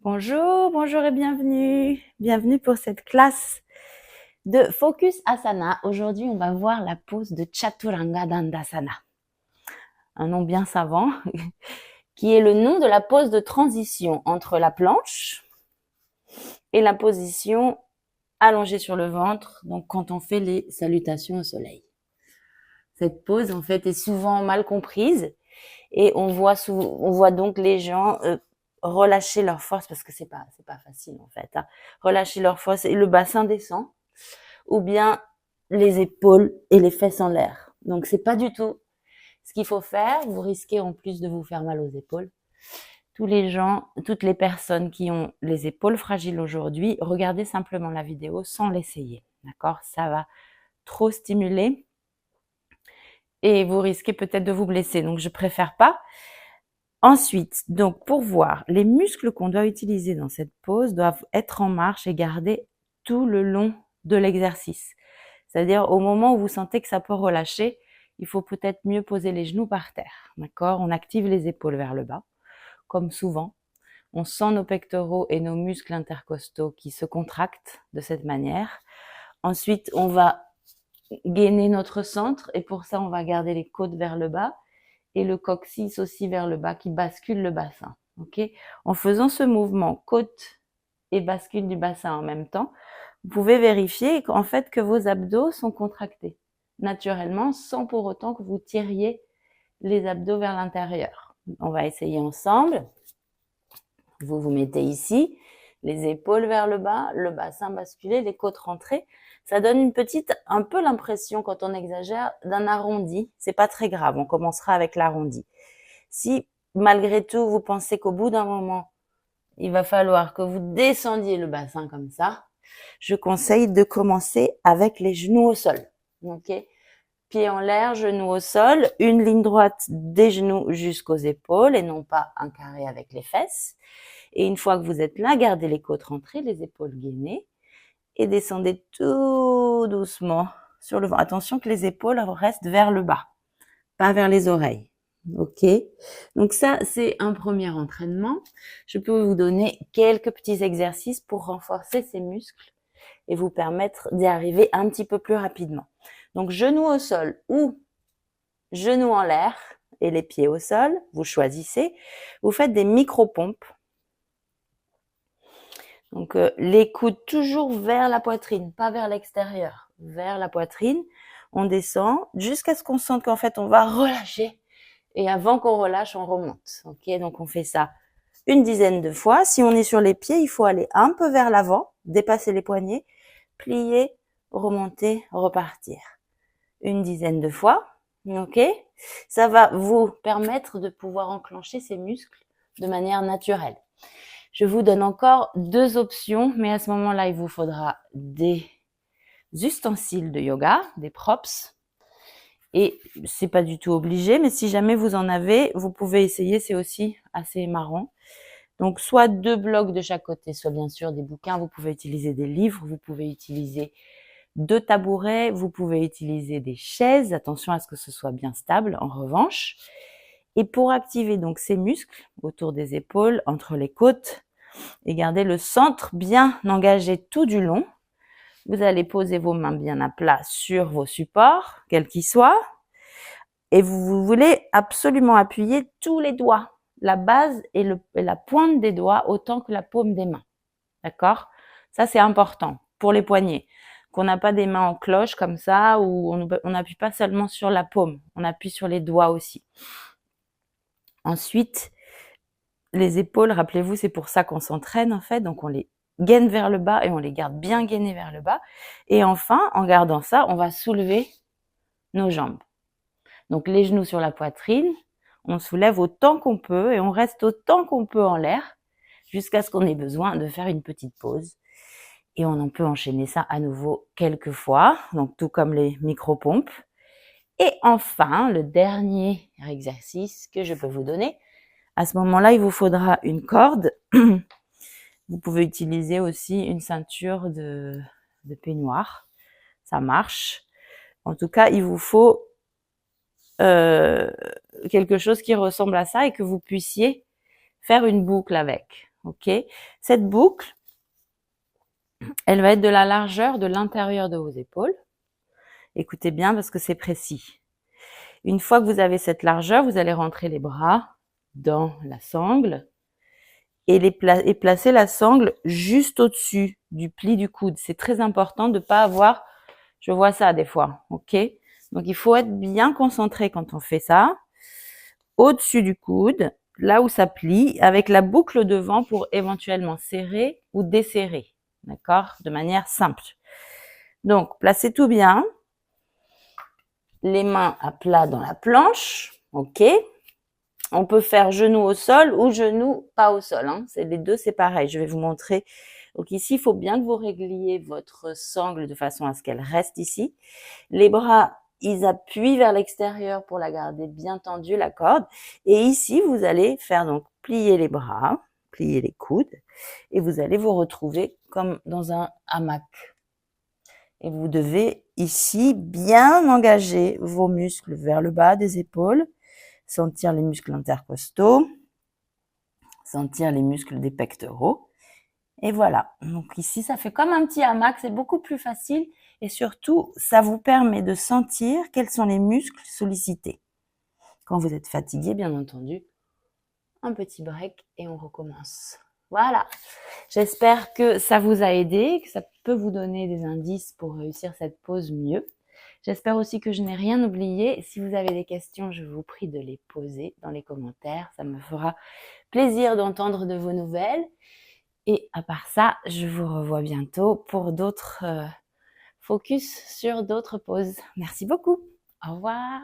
Bonjour, bonjour et bienvenue. Bienvenue pour cette classe de Focus Asana. Aujourd'hui, on va voir la pose de Chaturanga Dandasana. Un nom bien savant, qui est le nom de la pose de transition entre la planche et la position allongée sur le ventre, donc quand on fait les salutations au soleil. Cette pose, en fait, est souvent mal comprise et on voit donc les gens relâcher leur force parce que c'est pas facile en fait. Relâcher leur force et le bassin descend, ou bien les épaules et les fesses en l'air. Donc c'est pas du tout ce qu'il faut faire. Vous risquez en plus de vous faire mal aux épaules. Tous les gens, toutes les personnes qui ont les épaules fragiles aujourd'hui, regardez simplement la vidéo sans l'essayer. D'accord? Ça va trop stimuler et vous risquez peut-être de vous blesser. Donc je préfère pas. Ensuite, donc pour voir, les muscles qu'on doit utiliser dans cette pose doivent être en marche et garder tout le long de l'exercice. C'est-à-dire au moment où vous sentez que ça peut relâcher, il faut peut-être mieux poser les genoux par terre. D'accord? On active les épaules vers le bas, comme souvent. On sent nos pectoraux et nos muscles intercostaux qui se contractent de cette manière. Ensuite, on va gainer notre centre et pour ça, on va garder les côtes vers le bas et le coccyx aussi vers le bas qui bascule le bassin. Okay? En faisant ce mouvement côte et bascule du bassin en même temps, vous pouvez vérifier en fait que vos abdos sont contractés naturellement sans pour autant que vous tiriez les abdos vers l'intérieur. On va essayer ensemble. Vous vous mettez ici, les épaules vers le bas, le bassin basculé, les côtes rentrées. Ça donne un peu l'impression, quand on exagère, d'un arrondi. C'est pas très grave, on commencera avec l'arrondi. Si, malgré tout, vous pensez qu'au bout d'un moment, il va falloir que vous descendiez le bassin comme ça, je conseille de commencer avec les genoux au sol. Ok? Pieds en l'air, genoux au sol, une ligne droite des genoux jusqu'aux épaules et non pas un carré avec les fesses. Et une fois que vous êtes là, gardez les côtes rentrées, les épaules gainées et descendez tout doucement sur le ventre. Attention que les épaules restent vers le bas, pas vers les oreilles. Ok? Donc ça, c'est un premier entraînement. Je peux vous donner quelques petits exercices pour renforcer ces muscles et vous permettre d'y arriver un petit peu plus rapidement. Donc, genoux au sol ou genoux en l'air et les pieds au sol, vous choisissez. Vous faites des micro-pompes. Donc, les coudes toujours vers la poitrine, pas vers l'extérieur, vers la poitrine. On descend jusqu'à ce qu'on sente qu'en fait, on va relâcher. Et avant qu'on relâche, on remonte. Ok, donc on fait ça une dizaine de fois. Si on est sur les pieds, il faut aller un peu vers l'avant, dépasser les poignets, plier, remonter, repartir. Une dizaine de fois. Ok, ça va vous permettre de pouvoir enclencher ces muscles de manière naturelle. Je vous donne encore deux options, mais à ce moment-là, il vous faudra des ustensiles de yoga, des props. Et c'est pas du tout obligé, mais si jamais vous en avez, vous pouvez essayer, c'est aussi assez marrant. Donc, soit deux blocs de chaque côté, soit bien sûr des bouquins, vous pouvez utiliser des livres, vous pouvez utiliser deux tabourets, vous pouvez utiliser des chaises, attention à ce que ce soit bien stable en revanche. Et pour activer donc ces muscles autour des épaules, entre les côtes, et garder le centre bien engagé tout du long, vous allez poser vos mains bien à plat sur vos supports, quels qu'ils soient, et vous voulez absolument appuyer tous les doigts, la base et la pointe des doigts autant que la paume des mains. D'accord? Ça, c'est important pour les poignets. Qu'on n'a pas des mains en cloche comme ça, où on n'appuie pas seulement sur la paume, on appuie sur les doigts aussi. Ensuite, les épaules, rappelez-vous, c'est pour ça qu'on s'entraîne en fait, donc on les gaine vers le bas et on les garde bien gainés vers le bas. Et enfin, en gardant ça, on va soulever nos jambes. Donc les genoux sur la poitrine, on soulève autant qu'on peut et on reste autant qu'on peut en l'air jusqu'à ce qu'on ait besoin de faire une petite pause. Et on en peut enchaîner ça à nouveau quelques fois, donc tout comme les micro-pompes. Et enfin, le dernier exercice que je peux vous donner, à ce moment-là, il vous faudra une corde. Vous pouvez utiliser aussi une ceinture de peignoir. Ça marche. En tout cas, il vous faut quelque chose qui ressemble à ça et que vous puissiez faire une boucle avec. ok? Cette boucle, elle va être de la largeur de l'intérieur de vos épaules. Écoutez bien parce que c'est précis. Une fois que vous avez cette largeur, vous allez rentrer les bras dans la sangle et placer la sangle juste au-dessus du pli du coude. C'est très important de ne pas avoir, je vois ça des fois, ok? Donc il faut être bien concentré quand on fait ça. Au-dessus du coude, là où ça plie, avec la boucle devant pour éventuellement serrer ou desserrer, d'accord? De manière simple. Donc, placez tout bien. Les mains à plat dans la planche, ok? On peut faire genou au sol ou genou pas au sol, hein. C'est les deux, c'est pareil. Je vais vous montrer. Donc ici, il faut bien que vous régliez votre sangle de façon à ce qu'elle reste ici. Les bras, ils appuient vers l'extérieur pour la garder bien tendue, la corde. Et ici, vous allez faire donc plier les bras, plier les coudes, et vous allez vous retrouver comme dans un hamac. Et vous devez ici bien engager vos muscles vers le bas des épaules, sentir les muscles intercostaux, sentir les muscles des pectoraux. Et voilà. Donc ici, ça fait comme un petit hamac, c'est beaucoup plus facile et surtout, ça vous permet de sentir quels sont les muscles sollicités. Quand vous êtes fatigué, bien entendu, un petit break et on recommence. Voilà. J'espère que ça vous a aidé, que ça peut vous donner des indices pour réussir cette pause mieux. J'espère aussi que je n'ai rien oublié. Si vous avez des questions, je vous prie de les poser dans les commentaires. Ça me fera plaisir d'entendre de vos nouvelles. Et à part ça, je vous revois bientôt pour d'autres focus sur d'autres pauses. Merci beaucoup. Au revoir.